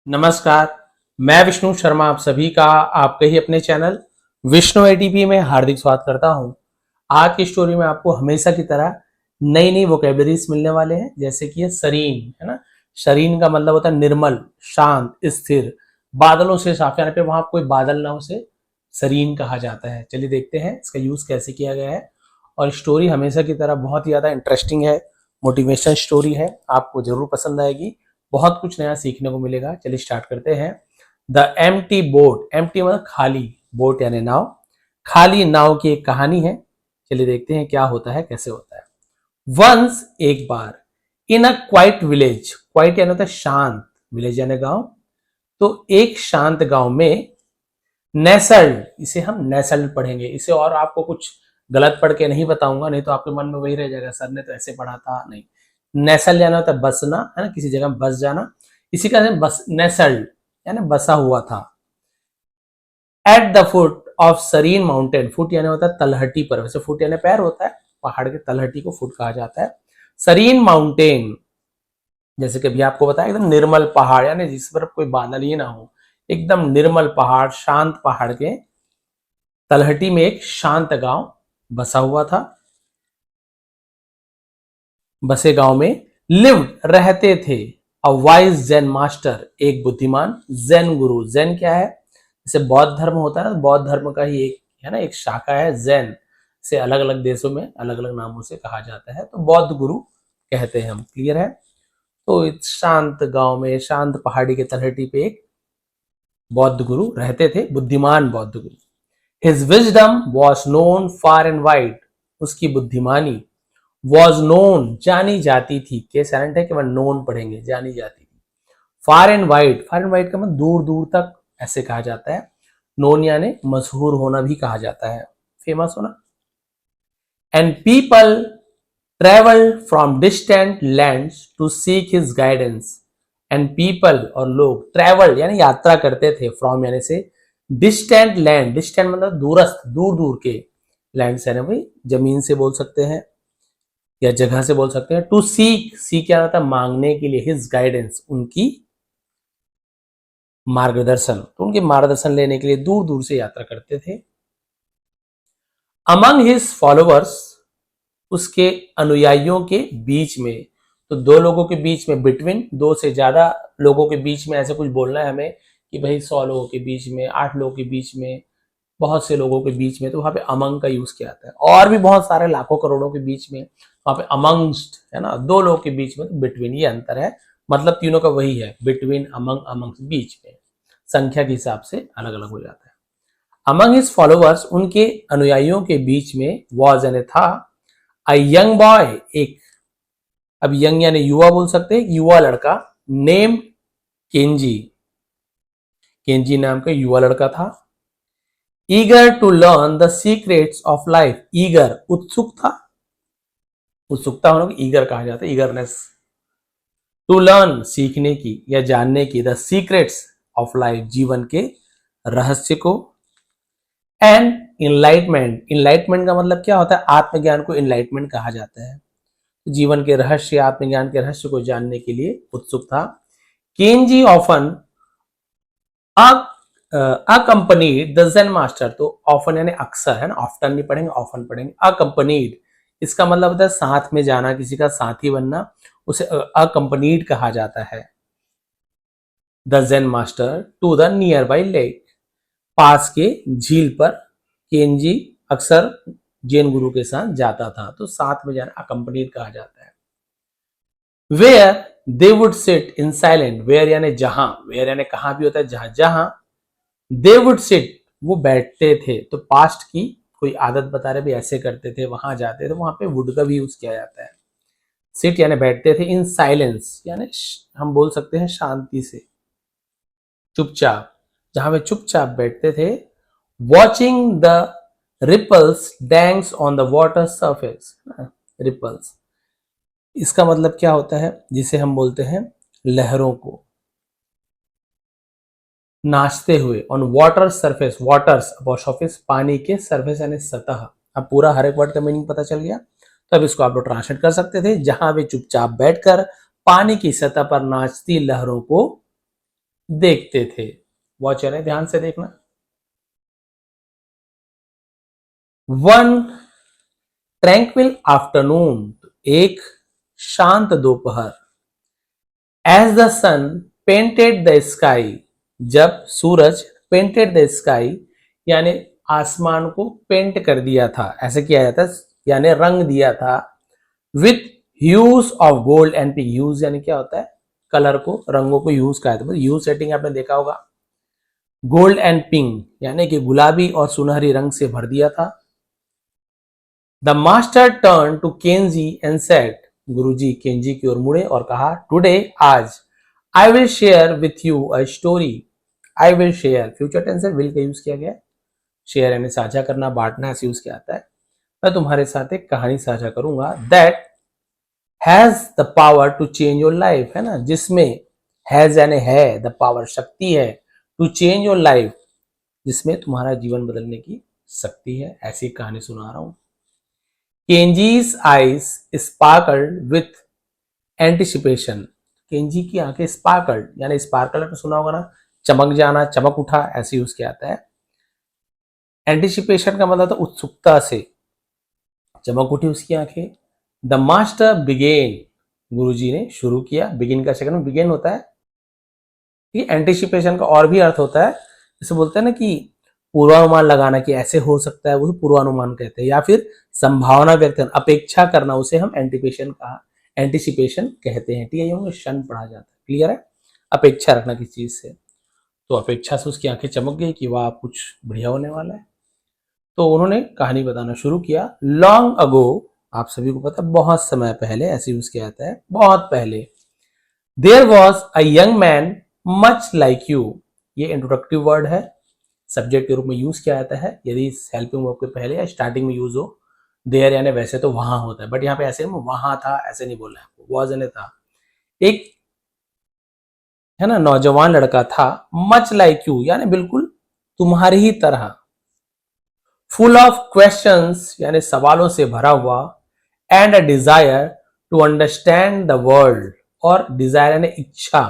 नमस्कार। मैं विष्णु शर्मा आप सभी का आपके ही अपने चैनल विष्णु एटीपी में हार्दिक स्वागत करता हूं। आज की स्टोरी में आपको हमेशा की तरह नई नई वोकेबलरीज मिलने वाले हैं, जैसे कि ये सरीन है ना। सरीन का मतलब होता है निर्मल, शांत, स्थिर, बादलों से साफ, यानी पे वहां कोई बादल ना हो उसे सरीन कहा जाता है। चलिए देखते हैं इसका यूज कैसे किया गया है। और स्टोरी हमेशा की तरह बहुत ही ज्यादा इंटरेस्टिंग है, मोटिवेशन स्टोरी है, आपको जरूर पसंद आएगी, बहुत कुछ नया सीखने को मिलेगा। चलिए स्टार्ट करते हैं। द एम्प्टी बोट, एम्प्टी मतलब खाली, बोट यानी नाव, खाली नाव की एक कहानी है। चलिए देखते हैं क्या होता है, कैसे होता है। वंस एक बार, इन अ क्वाइट विलेज, क्वाइट यानी होता है शांत, विलेज यानी गांव, तो एक शांत गांव में नेसल्ड, इसे हम नेसल्ड पढ़ेंगे, इसे और आपको कुछ गलत पढ़ के नहीं बताऊंगा, नहीं तो आपके मन में वही रह जाएगा सर ने तो ऐसे पढ़ा था। नहीं, नेसल जाना होता है बसना, है ना, किसी जगह बस जाना, इसी का बस नेसल्ड यानी बसा हुआ था। At the foot of serene mountain, foot यानी होता है तलहटी पर, वैसे फुट यानी पैर होता है, पहाड़ के तलहटी को फुट कहा जाता है। सरीन माउंटेन, जैसे कि अभी आपको बताया, एकदम निर्मल पहाड़, यानी जिस पर कोई बादल ही ना हो, एकदम निर्मल पहाड़, शांत पहाड़ के तलहटी में एक शांत गांव बसा हुआ था। बसे गांव में लिव्ड रहते थे अ वाइज जैन मास्टर, एक बुद्धिमान जैन गुरु। जैन क्या है, जैसे बौद्ध धर्म होता है ना, बौद्ध धर्म का ही एक है ना, एक शाखा है जैन, से अलग अलग देशों में अलग अलग नामों से कहा जाता है, तो बौद्ध गुरु कहते हैं हम। क्लियर है। तो इस शांत गांव में, शांत पहाड़ी के तलहटी पे एक बौद्ध गुरु रहते थे, बुद्धिमान बौद्ध गुरु। His wisdom was known far and wide, उसकी बुद्धिमानी वॉज नोन जानी जाती थी, के साइलेंट है कि वह नोन पढ़ेंगे, जानी जाती थी। Far and wide, far and wide का मतलब दूर दूर तक ऐसे कहा जाता है। नोन यानी मशहूर होना भी कहा जाता है, फेमस होना। And people travel from distant lands to seek his guidance. And people और लोग, ट्रेवल यानी यात्रा करते थे, फ्रॉम यानी से, डिस्टेंट लैंड, डिस्टेंट मतलब दूरस्थ, दूर दूर के, लैंड यानी भाई जमीन से बोल सकते हैं या जगह से बोल सकते हैं। टू सीक, सीक क्या होता है, मांगने के लिए, हिज गाइडेंस, उनकी मार्गदर्शन, तो उनके मार्गदर्शन लेने के लिए दूर दूर से यात्रा करते थे। अमंग हिज फॉलोअर्स, उसके अनुयायियों के बीच में, तो दो लोगों के बीच में, बिटवीन, दो से ज्यादा लोगों के बीच में, ऐसे कुछ बोलना है हमें कि भाई 100 लोगों के बीच में, 8 लोगों के बीच में, बहुत से लोगों के बीच में, तो वहां पे अमंग का यूज किया जाता है। और भी बहुत सारे लाखों करोड़ों के बीच में, वहां पे अमंगस्ट है ना, दो लोगों के बीच में, तो बिटवीन ये अंतर है, मतलब तीनों का वही है, बिटवीन, अमंग, अमंग बीच में, संख्या के हिसाब से अलग अलग हो जाता है। अमंग हिज फॉलोअर्स, उनके अनुयायियों के बीच में, वॉज यानी था, अ यंग बॉय, एक, अब यंग यानी युवा बोल सकते हैं, युवा लड़का, नेम केंजी, केंजी नाम का युवा लड़का था। Eager to learn the secrets of life, eager उत्सुक था, उत्सुकता होने को ईगर कहा जाता है, ईगरनेस। टू लर्न सीखने की या जानने की, द सीक्रेट्स ऑफ लाइफ जीवन के रहस्य को। एंड इनलाइटमेंट, इनलाइटमेंट का मतलब क्या होता है, आत्मज्ञान को इनलाइटमेंट कहा जाता है, जीवन के रहस्य, आत्मज्ञान के रहस्य को जानने के लिए उत्सुक था। Kenji often accompanied the gen master, तो ऑफन यानी अक्सर है ना, ऑफ्टन नहीं पढ़ेंगे, ऑफन पढ़ेंगे। अकंपनीड, इसका मतलब होता है साथ में जाना, किसी का साथी बनना, उसे अकंपनीड कहा जाता है। The gen master to the nearby lake, पास के झील पर केंजी अक्सर जैन गुरु के साथ जाता था, तो साथ में जाना अकंपनीड कहा जाता है। Where they would sit in silent, where यानी जहां, वेयर यानी कहां भी होता है, जहां, जहां दे वुड सिट वो बैठते थे, तो पास्ट की कोई आदत बता रहे भी, ऐसे करते थे, वहां जाते थे, वहां पे वुड का भी यूज किया जाता है। सिट यानी बैठते थे, इन साइलेंस यानी हम बोल सकते हैं शांति से, चुपचाप, जहां वे चुपचाप बैठते थे। Watching the ripples dance on the water surface, ripples, इसका मतलब क्या होता है, जिसे हम बोलते हैं लहरों को, नाचते हुए, ऑन वाटर सरफेस, वाटर्स अपॉस्ट्रोफिस, पानी के, सरफेस यानी सतह। अब पूरा हर एक वर्ड का मीनिंग पता चल गया, तो अब इसको आप लोग ट्रांसलेट कर सकते थे, जहां वे चुपचाप बैठकर पानी की सतह पर नाचती लहरों को देखते थे। वॉच यानी ध्यान से देखना। वन ट्रैंक्विल आफ्टरनून, एक शांत दोपहर। As the sun painted the sky, जब सूरज पेंटेड द स्काई यानी आसमान को पेंट कर दिया था, ऐसे किया जाता है यानी रंग दिया था। With huge of gold and pink, huge यानी क्या होता है, कलर को, रंगों को ह्यूज कहा जाता है। ह्यूज सेटिंग आपने देखा होगा। गोल्ड एंड पिंक यानी कि गुलाबी और सुनहरी रंग से भर दिया था। The master turn to Kenji and said, गुरुजी केंजी की ओर मुड़े और कहा, टुडे, आज, I will share with you a story. I will share, future tense है, विल का यूज किया गया। शेयर यानी साझा करना, बांटना, ऐसे यूज किया जाता है। मैं तुम्हारे साथ एक कहानी साझा करूंगा। That has the power to change your life, है ना, जिसमें हैज यानी है, द पावर शक्ति है, टू चेंज योर लाइफ, जिसमें तुम्हारा जीवन बदलने की शक्ति है। ऐसी कहानी सुना रहा हूं। Kenji's eyes sparkled with anticipation, Kenji की आंखें स्पार्कल्ड यानी स्पार्कल आपने सुना होगा ना, चमक जाना, चमक उठा, ऐसे यूज किया जाता है। एंटिसिपेशन का मतलब था उत्सुकता से चमक उठी उसकी आंखें। द मास्टर बिगेन, गुरुजी ने शुरू किया। बिगिन का सेकंड में बिगेन होता है। एंटिसिपेशन का और भी अर्थ होता है, जैसे बोलते हैं ना कि पूर्वानुमान लगाना कि ऐसे हो सकता है, वो पूर्वानुमान कहते हैं। या फिर संभावना व्यक्त करना, अपेक्षा करना, उसे हम एंटिसिपेशन कहते हैं। ठीक है, ये क्षण पढ़ा जाता है। क्लियर है, अपेक्षा रखना किसी चीज से। तो अपेक्षा से उसकी आंखें चमक गई कि वाह कुछ बढ़िया होने वाला है। तो उन्होंने कहानी बताना शुरू किया। लॉन्ग अगो, आप सभी को पता, बहुत समय पहले, ऐसे यूज किया जाता है, बहुत पहले। There was a young man much like you, ये इंट्रोडक्टिव वर्ड है, सब्जेक्ट के रूप में यूज किया जाता है यदि हेल्पिंग वर्ब के पहले या स्टार्टिंग में यूज हो। देयर यानी वैसे तो वहां होता है, बट यहाँ पे ऐसे वहां था ऐसे नहीं बोलना है आपको, वॉज यानी था। एक है ना नौजवान लड़का था, मच लाइक यू यानी बिल्कुल तुम्हारी ही तरह। फुल ऑफ क्वेश्चंस यानी सवालों से भरा हुआ। And a desire to understand the world, और डिजायर यानी इच्छा,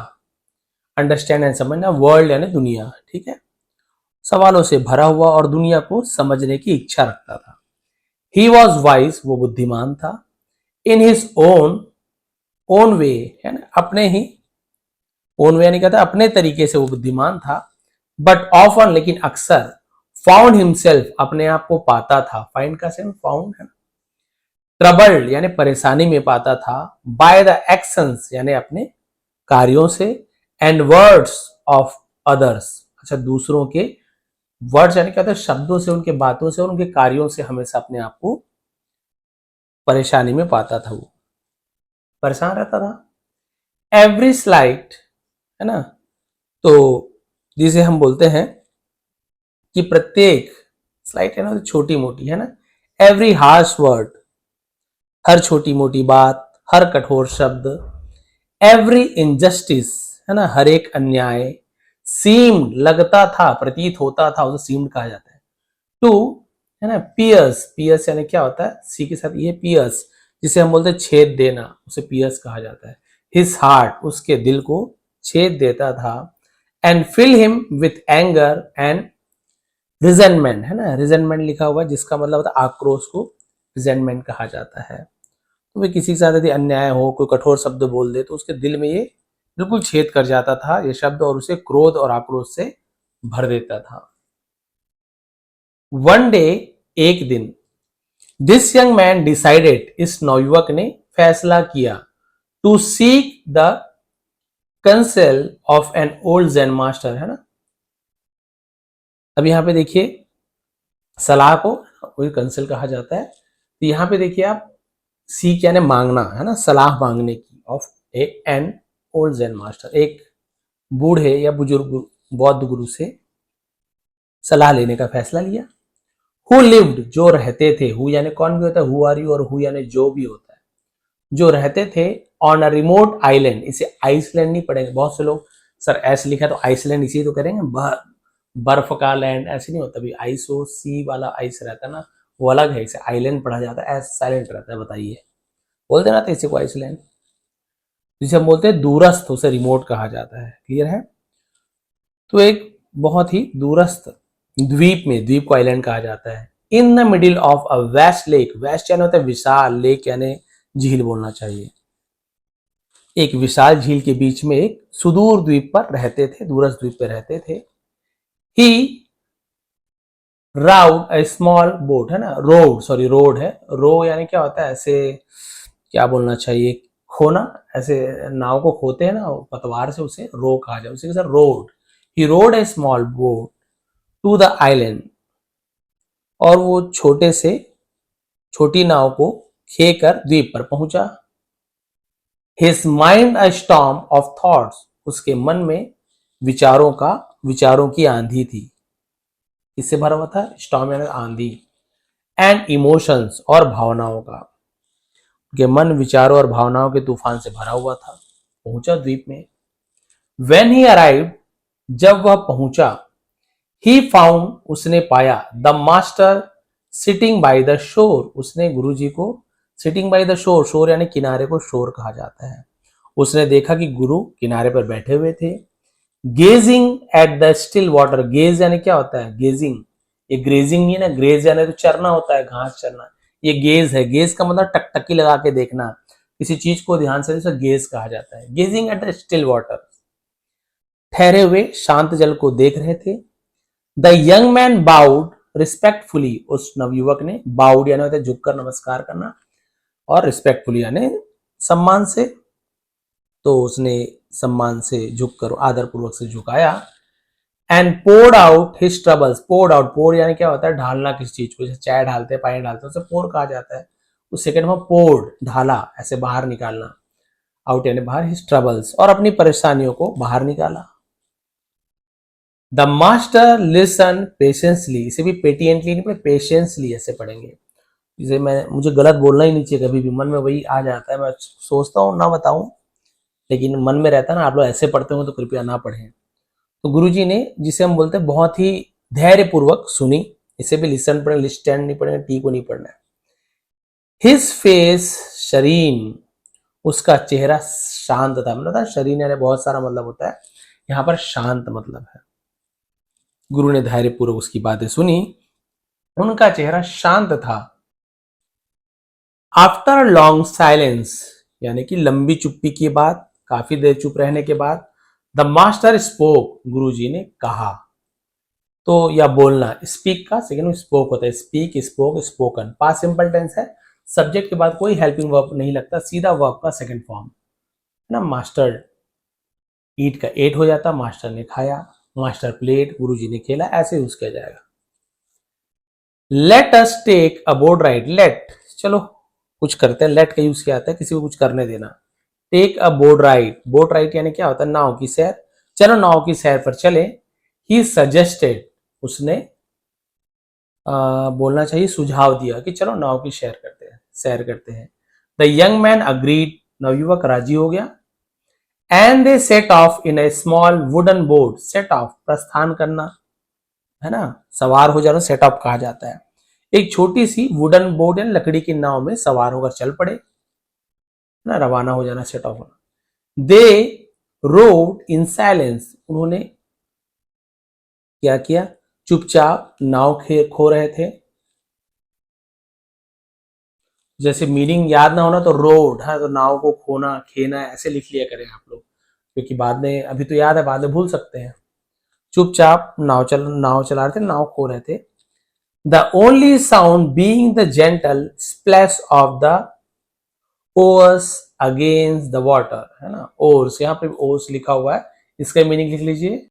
अंडरस्टैंड यानी समझना, वर्ल्ड यानी दुनिया। ठीक है, सवालों से भरा हुआ और दुनिया को समझने की इच्छा रखता था। ही वॉज वाइज, वो बुद्धिमान था। इन हिज ओन वे, है ना, अपने ही, ओन वे यानी कहता है अपने तरीके से वो बुद्धिमान था। बट ऑफन, लेकिन अक्सर, फाउंड हिमसेल्फ, अपने आप को पाता था। फाइंड का सेम फाउंड है। ट्रबल्ड यानी परेशानी में पाता था। बाय द एक्शंस यानी अपने कार्यों से। एंड वर्ड्स ऑफ अदर्स, अच्छा दूसरों के, वर्ड्स यानी कहते हैं शब्दों से, उनके बातों से और उनके कार्यों से हमेशा अपने आप को परेशानी में पाता था, वो परेशान रहता था। एवरी स्लाइट, है ना, तो जिसे हम बोलते हैं कि प्रत्येक, स्लाइट है ना छोटी मोटी, है ना, एवरी हार्श वर्ड, हर छोटी मोटी बात, हर कठोर शब्द। एवरी इनजस्टिस, है ना, हर एक अन्याय। सीम्ड लगता था, प्रतीत होता था, उसे सीम्ड कहा जाता है। टू, है ना, पियर्स, पियर्स यानी क्या होता है, सी के साथ ये पियर्स, जिसे हम बोलते हैं छेद देना, उसे पियर्स कहा जाता है। हिज हार्ट, उसके दिल को छेद देता था। And fill him with anger and resentment, है ना, रिजेंटमेंट लिखा हुआ जिसका मतलब होता है आक्रोश, को रिजेंटमेंट कहा जाता है। तो वे किसी के साथ यदि अन्याय हो, कोई कठोर शब्द बोल दे, तो उसके दिल में ये बिल्कुल छेद कर जाता था ये शब्द, और उसे क्रोध और आक्रोश से भर देता था। वन डे, एक दिन, दिस यंग मैन डिसाइडेड, इस नवयुवक ने फैसला किया, to seek the counsel of an old zen master, है ना। अब यहां पे देखिए, सलाह को वही कंसेल कहा जाता है। तो यहां पे देखिए आप, सीख यानी मांगना, है ना, सलाह मांगने की, of an old zen master, एक बूढ़े या बुजुर्ग बौद्ध गुरु से सलाह लेने का फैसला लिया। हु लिव्ड, जो रहते थे, हु यानी कौन भी होता है, हु आर यू, और हु यानी जो भी होता है, जो रहते थे, ऑन अ रिमोट आइलैंड, इसे आइसलैंड नहीं पढ़ेंगे बहुत से लोग, सर ऐसे लिखा तो आइसलैंड इसी तो करेंगे, बर्फ का लैंड, ऐसे नहीं होता, भी आइस हो, सी वाला आइस रहता है ना, वो अलग है, इसे आइलैंड पढ़ा जाता है, ऐसे साइलेंट रहता है, बताइए, बोलते ना इसे को आइसलैंड, जिसे हम बोलते हैं दूरस्थ, उसे रिमोट कहा जाता है। क्लियर है। तो एक बहुत ही दूरस्थ द्वीप में, द्वीप को आइलैंड कहा जाता है, in the middle of a vast lake, vast यानी होता है विशाल, लेक यानी झील बोलना चाहिए, एक विशाल झील के बीच में एक सुदूर द्वीप पर रहते थे, दूरस्थ द्वीप पर रहते थे। ही राउड ए स्मॉल बोट, है ना, रोड, सॉरी रोड है, रो यानी क्या होता है, ऐसे क्या बोलना चाहिए, खोना, ऐसे नाव को खोते हैं ना पतवार से, उसे रो कहा जाए, उसे कैसे rowed. He rowed a small boat to the island, और वो छोटे से छोटी नाव को खेकर द्वीप पर पहुंचा। His mind a storm of thoughts, उसके मन में विचारों की आंधी थी। किससे भरा हुआ था? स्टॉर्म यानी आंधी। एंड इमोशंस, और भावनाओं का, उनके मन विचारों और भावनाओं के तूफान से भरा हुआ था। पहुंचा द्वीप में। When he arrived, जब वह पहुंचा, he found, उसने पाया, the master sitting by the shore, उसने गुरुजी को सिटिंग बाय द शोर, शोर यानी किनारे को शोर कहा जाता है, उसने देखा कि गुरु किनारे पर बैठे हुए थे। Gazing at the still water, gaze यानी क्या होता है? गेजिंग, ये ग्रेजिंग नहीं है ना, ग्रेज यानी तो चरना होता है, घास चरना, ये गेज है। गेज का मतलब टकटकी लगा के देखना, किसी चीज को ध्यान से, उसे गेज कहा जाता है। Gazing at the still water, ठहरे हुए शांत जल को देख रहे थे। The young man bowed respectfully, उस नवयुवक ने, बाउड यानी होता है झुककर नमस्कार करना, और रिस्पेक्टफुली यानी सम्मान से, तो उसने सम्मान से झुककर, आदर पूर्वक से झुकाया। And poured out his troubles, poured out, pour यानी क्या होता है? ढालना किसी चीज को, जैसे चाय ढालते हैं, पानी डालते हैं, उसे पोर कहा जाता है। उस सेकंड में पोर्ड, ढाला, ऐसे बाहर निकालना, आउट यानी बाहर, हिज ट्रबल्स, और अपनी परेशानियों को बाहर निकाला। द मास्टर लिसन पेशेंसली, इसे भी पेटिएंटली नहीं पढ़े, पेशेंसली ऐसे पढ़ेंगे। इसे मुझे गलत बोलना ही नहीं चाहिए कभी भी, मन में वही आ जाता है, मैं सोचता हूँ ना बताऊं, लेकिन मन में रहता है ना। आप लोग ऐसे पढ़ते हो तो कृपया ना पढ़ें। तो गुरुजी ने, जिसे हम बोलते हैं बहुत ही धैर्य पूर्वक सुनी, इसे भी लिसन पढ़े, लिस्टैंड नहीं पढ़ेंगे, टी को नहीं पढ़ना है। हिज फेस शरीन, उसका चेहरा शांत था, मतलब शरीन यानी बहुत सारा मतलब होता है, यहां पर शांत मतलब है। गुरु ने धैर्यपूर्वक उसकी बातें सुनी, उनका चेहरा शांत था। आफ्टर लॉन्ग साइलेंस, यानी कि लंबी चुप्पी के बाद, काफी देर चुप रहने के बाद, द मास्टर स्पोक, गुरुजी ने कहा। तो या बोलना, स्पीक का सेकंड में स्पोक होता है, speak, spoke, spoken, past simple tense है, सब्जेक्ट के बाद कोई हेल्पिंग वर्ब नहीं लगता, सीधा वर्ब का सेकंड फॉर्म है ना। मास्टर ईट का एट हो जाता, मास्टर ने खाया, मास्टर प्लेट, गुरुजी ने खेला, ऐसे यूज किया जाएगा। Let us take a boat ride, let, चलो कुछ करते हैं, लेट का यूज किया जाता है किसी को कुछ करने देना। Take a boat ride, boat ride यानी क्या होता है? नाव की सैर, चलो नाव की सैर पर चले। ही सजेस्टेड, उसने बोलना चाहिए सुझाव दिया कि चलो नाव की सैर करते हैं। द यंग मैन अग्रीड, नवयुवक राजी हो गया। And they set of in A small wooden boat, set of प्रस्थान करना है ना, सवार हो जाना सेट ऑफ कहा जाता है। एक छोटी सी वुडन बोट यानी लकड़ी की नाव में सवार होकर चल पड़े ना, रवाना हो जाना, सेट ऑफ होना। दे रोड इन साइलेंस, उन्होंने क्या किया? चुपचाप नाव खो रहे थे। जैसे मीनिंग याद ना होना तो रोड है, तो नाव को खोना, खेना, ऐसे लिख लिया करें आप लोग, क्योंकि बाद में, अभी तो याद है, बाद में भूल सकते हैं। चुपचाप नाव चला रहे थे, नाव खो रहे थे। The only sound being the gentle splash of the ores against the water, है ना। ओर्स, यहाँ पे ओर्स लिखा हुआ है, इसका मीनिंग लिख लीजिए।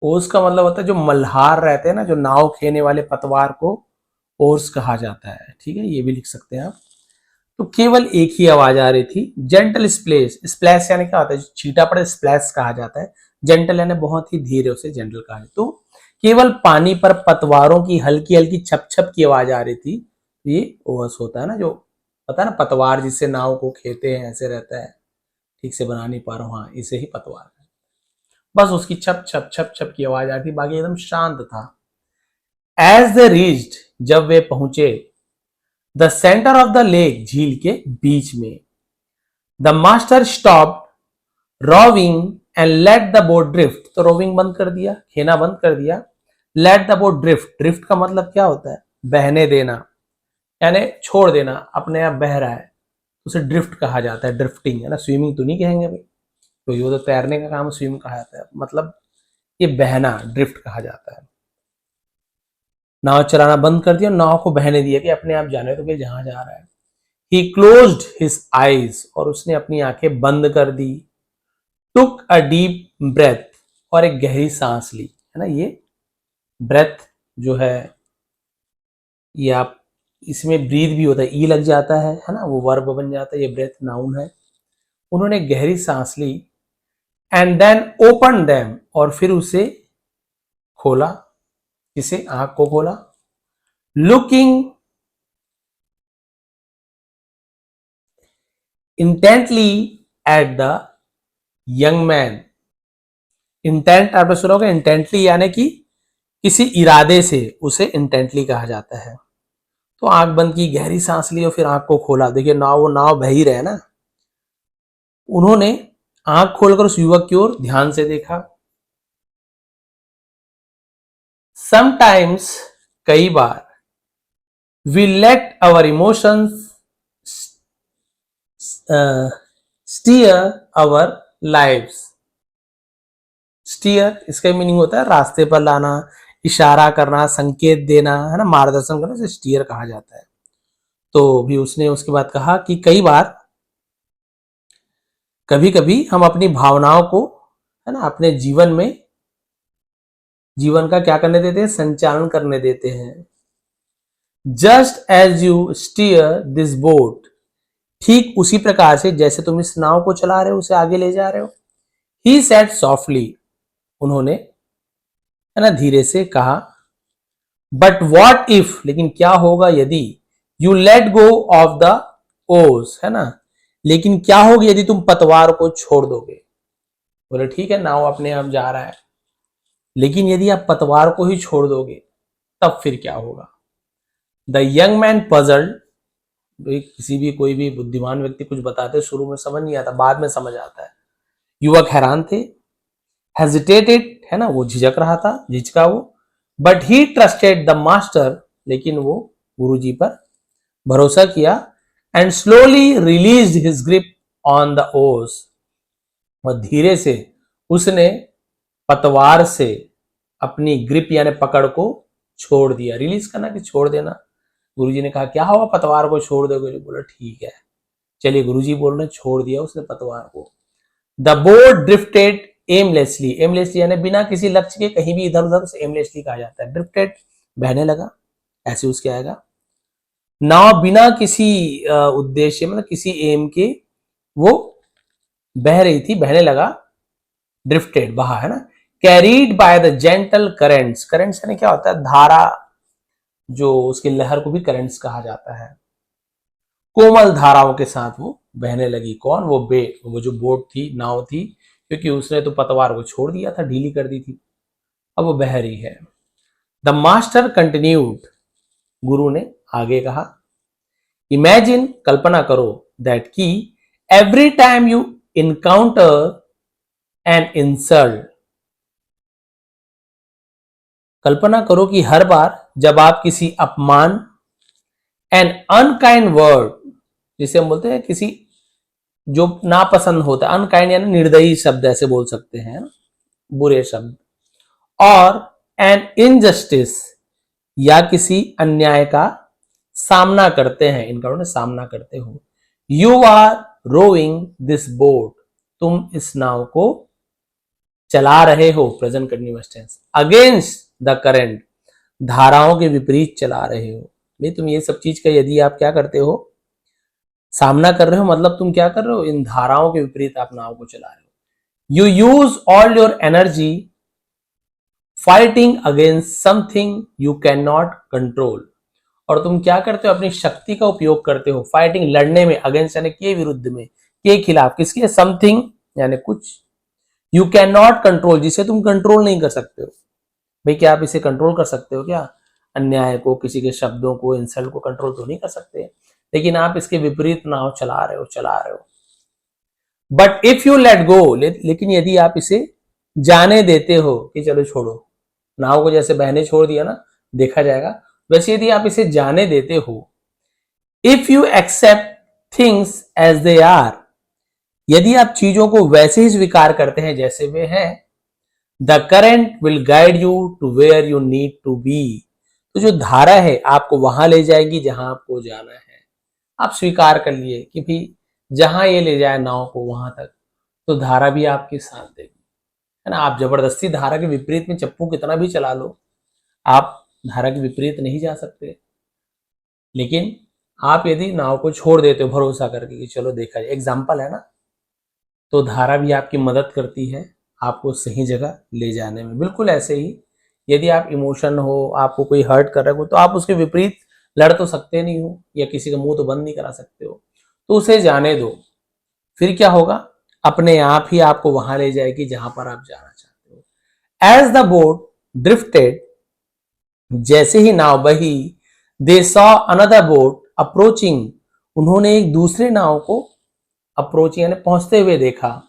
ओर्स का मतलब होता है जो मल्हार रहते हैं ना, जो नाव खेने वाले पतवार को ओर्स कहा जाता है, ठीक है, ये भी लिख सकते हैं आप। तो केवल एक ही आवाज आ रही थी, जेंटल स्प्लैश, स्प्लैश यानी क्या होता है? छींटा पड़े, स्प्लैश कहा जाता है। जेंटल यानी बहुत ही धीरे, उसे जेंटल कहा जाता है। तो केवल पानी पर पतवारों की हल्की हल्की छप छप की आवाज आ रही थी। ये ओवर्स होता है ना, जो पता है ना, पतवार जिससे नाव को खेते हैं, ऐसे रहता है, ठीक से बना नहीं पा रहा हूं, हाँ, इसे ही पतवार है। बस उसकी छप छप छप छप की आवाज आ रही थी, बाकी एकदम शांत था। एज दे रीच्ड, जब वे पहुंचे, the centre of the lake, झील के बीच में, the master stopped rowing and let the boat drift, तो रोविंग बंद कर दिया, खेना बंद कर दिया। Let the boat drift, drift का मतलब क्या होता है? बहने देना, यानी छोड़ देना, अपने आप बह रहा है, उसे ड्रिफ्ट कहा जाता है, ड्रिफ्टिंग है ना। स्विमिंग तो नहीं कहेंगे भाई, तो ये तो तैरने का काम स्विम कहा जाता है, मतलब ये बहना ड्रिफ्ट कहा जाता है। नाव चलाना बंद कर दिया, नाव को बहने दिया कि अपने आप जाने, तो भाई जहां जा रहा है। ही क्लोज्ड हिज आईज, और उसने अपनी आंखें बंद कर दी। टुक अ डीप ब्रेथ, और एक गहरी सांस ली, है ना। ये ब्रेथ जो है, ये आप इसमें ब्रीथ भी होता है, ई लग जाता है ना, वो वर्ब बन जाता है, ये ब्रेथ नाउन है। उन्होंने गहरी सांस ली, एंड देन ओपन देम, और फिर उसे खोला, इसे आंख को खोला। Looking intently at the young man, intent आपने सुना होगा, इंटेंटली यानी कि किसी इरादे से, उसे इंटेंटली कहा जाता है। तो आंख बंद की, गहरी सांस ली और फिर आंख को खोला। देखिए नाव, वो नाव बह ही रहे ना। उन्होंने आंख खोलकर उस युवक की ओर ध्यान से देखा। समटाइम्स, कई बार, we let our emotions steer our lives. Steer, इसका मीनिंग होता है रास्ते पर लाना, इशारा करना, संकेत देना, है ना, मार्गदर्शन करना, इसे स्टीयर कहा जाता है। तो भी उसने उसके बाद कहा कि कई बार, कभी कभी हम अपनी भावनाओं को, है ना, अपने जीवन में, जीवन का क्या करने देते हैं? संचालन करने देते हैं। Just as you steer this boat, ठीक उसी प्रकार से जैसे तुम इस नाव को चला रहे हो, उसे आगे ले जा रहे हो। ही सेड सॉफ्टली, उन्होंने, है ना, धीरे से कहा। बट वॉट इफ, लेकिन क्या होगा यदि, you let go of the ओस, है ना, लेकिन क्या होगा यदि तुम पतवार को छोड़ दोगे। बोले ठीक है, नाव अपने आप जा रहा है, लेकिन यदि आप पतवार को ही छोड़ दोगे तब फिर क्या होगा। द यंग मैन पजल्ड, किसी भी, कोई भी बुद्धिमान व्यक्ति कुछ बताते शुरू में समझ नहीं आता, बाद में समझ आता है। युवक हैरान थे। हेजिटेटेड, है ना, वो झिझक रहा था, झिझका वो। But he trusted the master, लेकिन वो गुरुजी पर भरोसा किया। And slowly release his grip on the ओस, और धीरे से उसने पतवार से अपनी ग्रिप यानी पकड़ को छोड़ दिया। रिलीज करना कि छोड़ देना। गुरुजी ने कहा क्या होगा, पतवार को छोड़ दोगे? बोला ठीक है। चलिए, गुरुजी बोल रहे, छोड़ दिया उसने पतवार को। The boat drifted aimlessly, aimlessly यानी बिना किसी लक्ष्य के कहीं भी इधर उधर, से एमलेसली कहा जाता है। ड्रिफ्टेड, बहने लगा, ऐसे उसके आएगा। नाव बिना किसी उद्देश्य, मतलब किसी एम के, वो बह रही थी, बहने लगा। ड्रिफ्टेड, बहा, है ना। Carried by the gentle currents, currents यानी क्या होता है? धारा, जो उसकी लहर को भी करेंट्स कहा जाता है। कोमल धाराओं के साथ वो बहने लगी। कौन? वो जो बोट थी, नाव थी, क्योंकि उसने तो पतवार को छोड़ दिया था, ढीली कर दी थी, अब वो बह रही है। द मास्टर कंटिन्यूड, गुरु ने आगे कहा। इमेजिन, कल्पना करो, दैट की every time you encounter an insult, कल्पना करो कि हर बार जब आप किसी अपमान, एन अनकाइंड वर्ड, जिसे हम बोलते हैं किसी जो नापसंद होता है, अनकाइंड यानी निर्दयी शब्द ऐसे बोल सकते हैं, बुरे शब्द, और एन इनजस्टिस या किसी अन्याय का सामना करते हैं, इनका सामना करते हो। You are rowing this boat, तुम इस नाव को चला रहे हो, present continuous tense, against the current, धाराओं के विपरीत चला रहे हो। भाई तुम ये सब चीज का यदि आप क्या करते हो, सामना कर रहे हो, मतलब तुम क्या कर रहे हो, इन धाराओं के विपरीत आप नाव को चला रहे हो। You use all your energy fighting against something you can not control, और तुम क्या करते हो, अपनी शक्ति का उपयोग करते हो, फाइटिंग, लड़ने में, अगेंस्ट यानी के विरुद्ध में, के खिलाफ, किसके? समथिंग यानी कुछ, यू कैन नॉट कंट्रोल, जिसे तुम कंट्रोल नहीं कर सकते हो। भाई क्या आप इसे कंट्रोल कर सकते हो क्या? अन्याय को, किसी के शब्दों को, इंसल्ट को कंट्रोल तो नहीं कर सकते, लेकिन आप इसके विपरीत नाव चला रहे हो। But if you let go, लेकिन यदि आप इसे जाने देते हो कि चलो छोड़ो, नाव को जैसे बहने छोड़ दिया ना, देखा जाएगा, वैसे यदि आप इसे जाने देते हो, if you accept things as they are, यदि आप चीजों को वैसे ही स्वीकार करते हैं जैसे वे हैं, the current will guide you to where you need to be, तो जो धारा है आपको वहां ले जाएगी जहां आपको जाना है। आप स्वीकार कर लिए कि भी जहां ये ले जाए नाव को वहां तक, तो धारा भी आपके साथ देगी, है ना। आप जबरदस्ती धारा के विपरीत में चप्पू कितना भी चला लो, आप धारा के विपरीत नहीं जा सकते। लेकिन आप यदि नाव को छोड़ देते हो भरोसा करके कि चलो देखा जाए, एग्जाम्पल है ना, तो धारा भी आपकी मदद करती है आपको सही जगह ले जाने में। बिल्कुल ऐसे ही यदि आप इमोशन हो, आपको कोई हर्ट कर रहा हो, तो आप उसके विपरीत लड़ तो सकते नहीं हो, या किसी का मुंह तो बंद नहीं करा सकते हो, तो उसे जाने दो। फिर क्या होगा, अपने आप ही आपको वहां ले जाएगी जहां पर आप जाना चाहते हो। एज द बोट ड्रिफ्टेड, जैसे ही नाव बही, they saw another boat approaching, उन्होंने एक दूसरे नाव को अप्रोच यानी पहुंचते हुए देखा।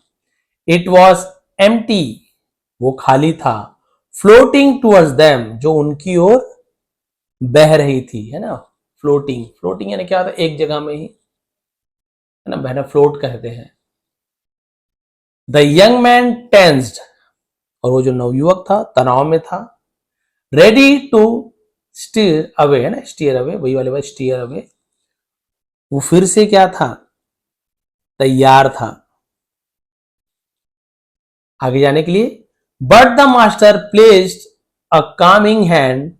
इट वॉज एम्प्टी, वो खाली था। फ्लोटिंग टूवर्ड्स देम, जो उनकी ओर बह रही थी, है ना। फ्लोटिंग, फ्लोटिंग यानी क्या होता है, एक जगह में ही, है ना, बहना फ्लोट कहते हैं। द यंग मैन टेंस्ड, और वो जो नवयुवक था तनाव में था। रेडी टू स्टीयर अवे, है ना, स्टीयर अवे, वही वाले बात, स्टीयर अवे, वो फिर से क्या था, तैयार था आगे जाने के लिए। But the master placed a Kameng hand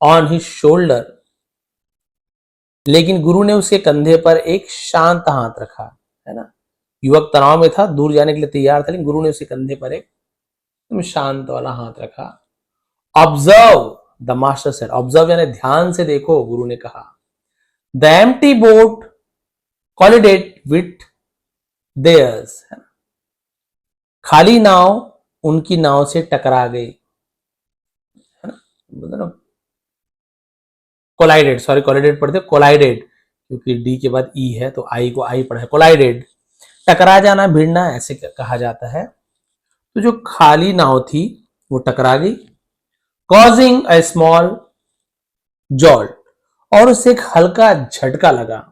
on his shoulder, लेकिन गुरु ने उसके कंधे पर एक शांत हाथ रखा, है ना। युवक तनाव में था, दूर जाने के लिए तैयार था, लेकिन गुरु ने उसके कंधे पर एक शांत वाला हाथ रखा। Observe, the master said, observe यानी ध्यान से देखो, गुरु ने कहा। The empty boat collided with theirs, खाली नाव उनकी नाव से टकरा गई, है ना, मतलब कोलाइडेड, सॉरी कोलाइडेड पढ़ते, कोलाइडेड, क्योंकि डी के बाद ई है तो आई को आई पढ़ा है, कोलाइडेड, टकरा जाना, भिड़ना, ऐसे कहा जाता है। तो जो खाली नाव थी वो टकरा गई, कॉजिंग अ स्मॉल जॉल्ट, और उससे एक हल्का झटका लगा।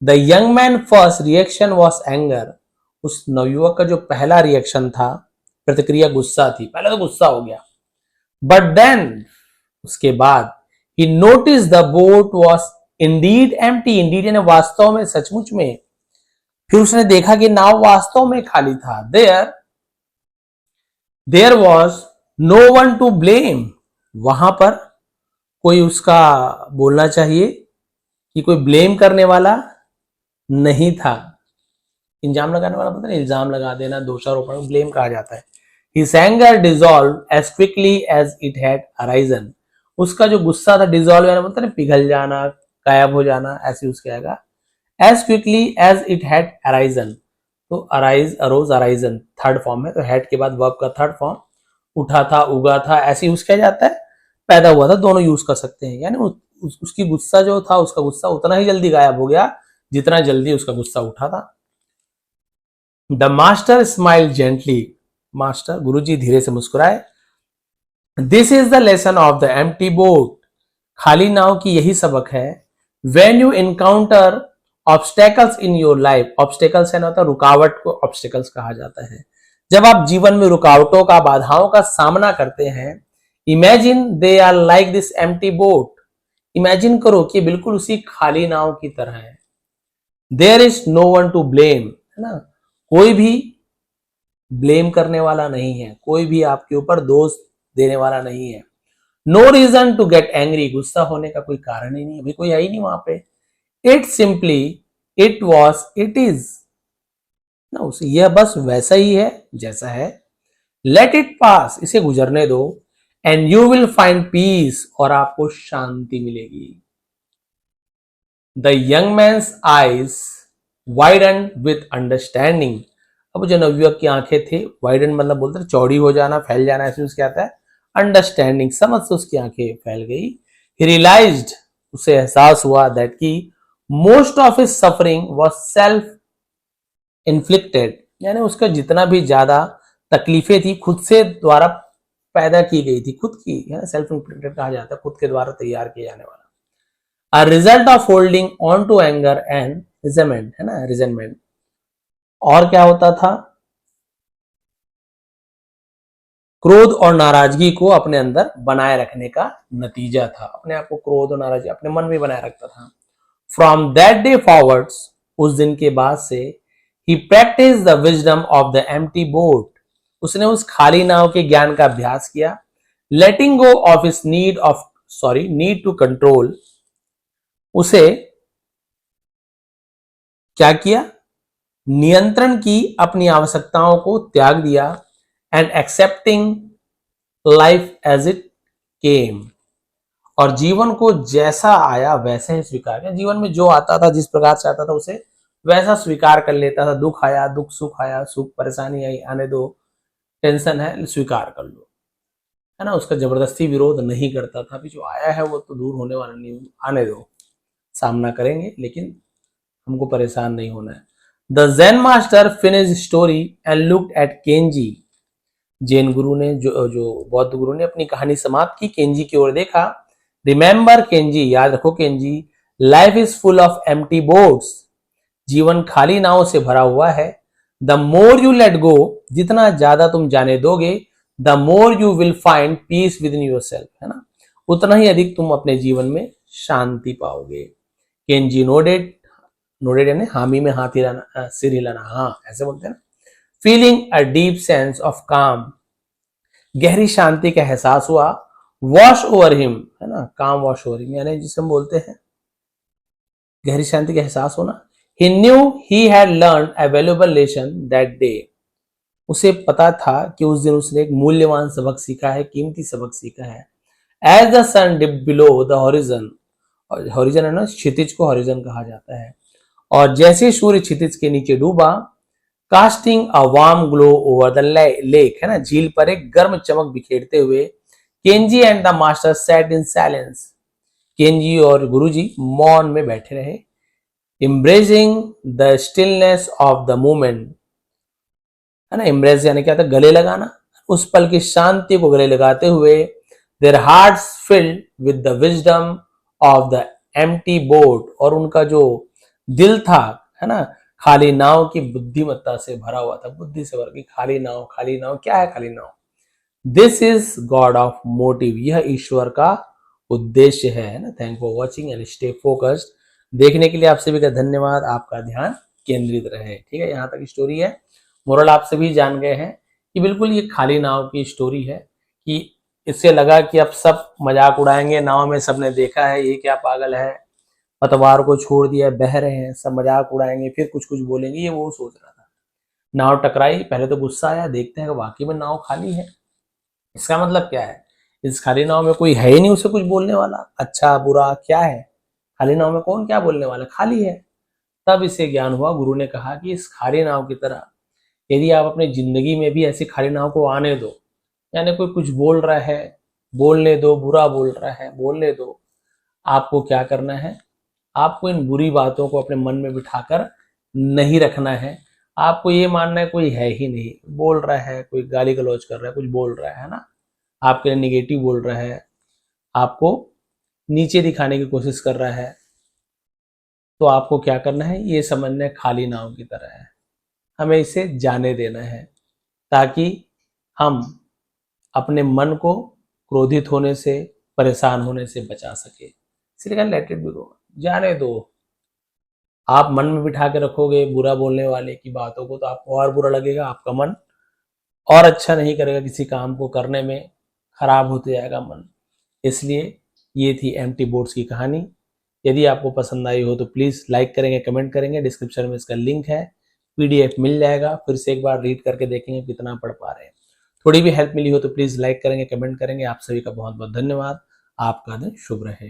The young man first reaction was anger, उस नवयुवक का जो पहला रिएक्शन था, प्रतिक्रिया गुस्सा थी, पहले तो गुस्सा हो गया। बट देन, उसके बाद, he notice the boat was indeed empty, indeed यानी वास्तव में, सचमुच में। फिर उसने देखा कि नाव वास्तव में खाली था। There was no one to blame, वहां पर कोई उसका बोलना चाहिए कि कोई ब्लेम करने वाला नहीं था। इंजाम लगाने वाला पता नहीं, इल्जाम लगा देना, दोषारोपण, ब्लेम कहा जाता है। His anger dissolved as quickly as it had arisen, उसका जो गुस्सा था, डिजॉल्व यानी बोलते हैं पिघल जाना, गायब हो जाना, ऐसे उसके आएगा। As quickly as it had arisen, तो arise, arose, arisen third form है, तो हैड के बाद वर्ब का थर्ड फॉर्म, उठा था, उगा था, ऐसे यूज किया जाता है, पैदा हुआ था, दोनों यूज कर सकते हैं। यानी उसकी गुस्सा जो था, उसका गुस्सा उतना ही जल्दी गायब हो गया जितना जल्दी उसका गुस्सा उठा था। The master smile gently, master गुरुजी धीरे से मुस्कुराए। This is the lesson of the empty boat, खाली नाव की यही सबक है। When you encounter obstacles in your life, obstacles है ना, होता रुकावट को ऑब्स्टेकल्स कहा जाता है। जब आप जीवन में रुकावटों का, बाधाओं का सामना करते हैं, imagine they are like this empty boat, imagine करो कि बिल्कुल उसी खाली नाव की तरह है। There is no one to blame, है ना, कोई भी ब्लेम करने वाला नहीं है, कोई भी आपके ऊपर दोष देने वाला नहीं है। No reason to get angry, गुस्सा होने का कोई कारण ही नहीं, अभी कोई है ही नहीं वहां पे। It simply, it was, it is ना, उसे यह बस वैसा ही है जैसा है। लेट इट पास, इसे गुजरने दो। And you will find peace, और आपको शांति मिलेगी। The young man's eyes widen with understanding, अब जो नवयुवक की आंखें थी, वाइडन मतलब बोलते हैं चौड़ी हो जाना, फैल जाना, ऐसे उसके आता है। अंडरस्टैंडिंग, समझ से उसकी आंखें फैल गई। ही रियलाइज्ड, उसे एहसास हुआ दैट की most of his suffering was self inflicted यानी उसका जितना भी ज्यादा तकलीफें थी खुद से द्वारा पैदा की गई थी, खुद की है, सेल्फ इन्फ्लिक्टेड कहा जाता है, खुद के द्वारा तैयार किया जाने वाला। A result of holding on to anger and resentment, है ना, resentment। और क्या होता था, क्रोध और नाराजगी को अपने अंदर बनाए रखने का नतीजा था। अपने आप को क्रोध और नाराजगी अपने मन में बनाए रखता था। फ्रॉम दैट डे फॉरवर्ड्स, उस दिन के बाद से, he practice the wisdom of the empty boat, उसने उस खाली नाव के ज्ञान का अभ्यास किया। Letting go of his need to control, उसे क्या किया, नियंत्रण की अपनी आवश्यकताओं को त्याग दिया। And accepting life as it came, और जीवन को जैसा आया वैसे ही स्वीकार किया। जीवन में जो आता था, जिस प्रकार से आता था, उसे वैसा स्वीकार कर लेता था। दुख आया, दुख, सुख आया, सुख परेशानी आई, आने दो, टेंशन है, स्वीकार कर लो, है ना। उसका जबरदस्ती विरोध नहीं करता था, अभी जो आया है वो तो दूर होने वाला नहीं, आने दो, सामना करेंगे, लेकिन हमको परेशान नहीं होना है। The zen master finish story and looked at Kenji, zen गुरु ने, जो बौद्ध गुरु ने अपनी कहानी समाप्त की, केंजी की ओर देखा। रिमेंबर केंजी, याद रखो Kenji, life is full of empty boats, जीवन खाली नावों से भरा हुआ है। The more you let go, जितना ज्यादा तुम जाने दोगे, the more you will find peace with in your self, है ना, उतना ही अधिक तुम अपने जीवन में शांति पाओगे। केंजी नोडेड, नोडेड यानी हामी में हाथ हिलाना, सिर हिलाना, हाँ ऐसे बोलते हैं ना। Feeling a deep sense of काम, गहरी शांति का एहसास हुआ। वॉश ओवर हिम, है ना, काम वॉश ओवर हिम यानी जिसे हम बोलते हैं गहरी शांति का एहसास होना। He knew he had learn a valuable lesson that day, उसे पता था कि उस दिन उसने एक मूल्यवान सबक सीखा है, कीमती सबक सीखा है। As the sun dip below the horizon, horizon है ना, क्षितिज को हॉरिजन कहा जाता है। और जैसे सूर्य क्षितिज के नीचे डूबा, casting a warm glow over the lake, है ना, झील पर एक गर्म चमक बिखेरते हुए, Kenji and the master sat in silence, Kenji और गुरुजी मौन में बैठे रहे। Embracing the stillness of the moment, है ना, एम्ब्रेस यानी क्या था, गले लगाना, उस पल की शांति को गले लगाते हुए, there hearts filled with the wisdom of the empty boat, और उनका जो दिल था, है ना, खाली नाव की बुद्धिमत्ता से भरा हुआ था, बुद्धि से भरा, खाली नाव, खाली नाव क्या है, खाली नाव। This is god of motive, यह ईश्वर का उद्देश्य है ना। Thank for watching and stay focused, देखने के लिए आप सभी का धन्यवाद, आपका ध्यान केंद्रित रहे। ठीक है, यहाँ तक स्टोरी है। मोरल आप सभी जान गए हैं कि बिल्कुल ये खाली नाव की स्टोरी है, कि इससे लगा कि अब सब मजाक उड़ाएंगे, नाव में सबने देखा है, ये क्या पागल है, पतवार को छोड़ दिया, बह रहे हैं, सब मजाक उड़ाएंगे, फिर कुछ कुछ बोलेंगे, ये वो सोच रहा था। नाव टकराई, पहले तो गुस्सा आया, देखते हैं कि वाकई में नाव खाली है। इसका मतलब क्या है, इस खाली नाव में कोई है ही नहीं उसे कुछ बोलने वाला, अच्छा बुरा क्या है, खाली नाव में कौन क्या बोलने वाला, खाली है। तब इसे ज्ञान हुआ, गुरु ने कहा कि इस खाली नाव की तरह यदि आप अपनी जिंदगी में भी ऐसी खाली नाव को आने दो, यानी कोई कुछ बोल रहा है, बोलने दो, बुरा बोल रहा है, बोलने दो। आपको क्या करना है, आपको इन बुरी बातों को अपने मन में बिठाकर नहीं रखना है। आपको ये मानना है कोई है ही नहीं, बोल रहा है, कोई गाली गलौज कर रहा है, कुछ बोल रहा है ना, आपके लिए निगेटिव बोल रहा है, आपको नीचे दिखाने की कोशिश कर रहा है, तो आपको क्या करना है, ये समझना है खाली नाव की तरह है, हमें इसे जाने देना है, ताकि हम अपने मन को क्रोधित होने से, परेशान होने से बचा सके। इसलिए लेट इट बी गो, जाने दो। आप मन में बिठा के रखोगे बुरा बोलने वाले की बातों को, तो आपको और बुरा लगेगा, आपका मन और अच्छा नहीं करेगा, किसी काम को करने में खराब होते जाएगा मन। इसलिए ये थी एम्प्टी बोट्स की कहानी। यदि आपको पसंद आई हो तो प्लीज़ लाइक करेंगे, कमेंट करेंगे, डिस्क्रिप्शन में इसका लिंक है, पीडीएफ मिल जाएगा, फिर से एक बार रीड करके देखेंगे कितना पढ़ पा रहे हैं। थोड़ी भी हेल्प मिली हो तो प्लीज़ लाइक करेंगे, कमेंट करेंगे। आप सभी का बहुत बहुत धन्यवाद, आपका दिन शुभ रहे।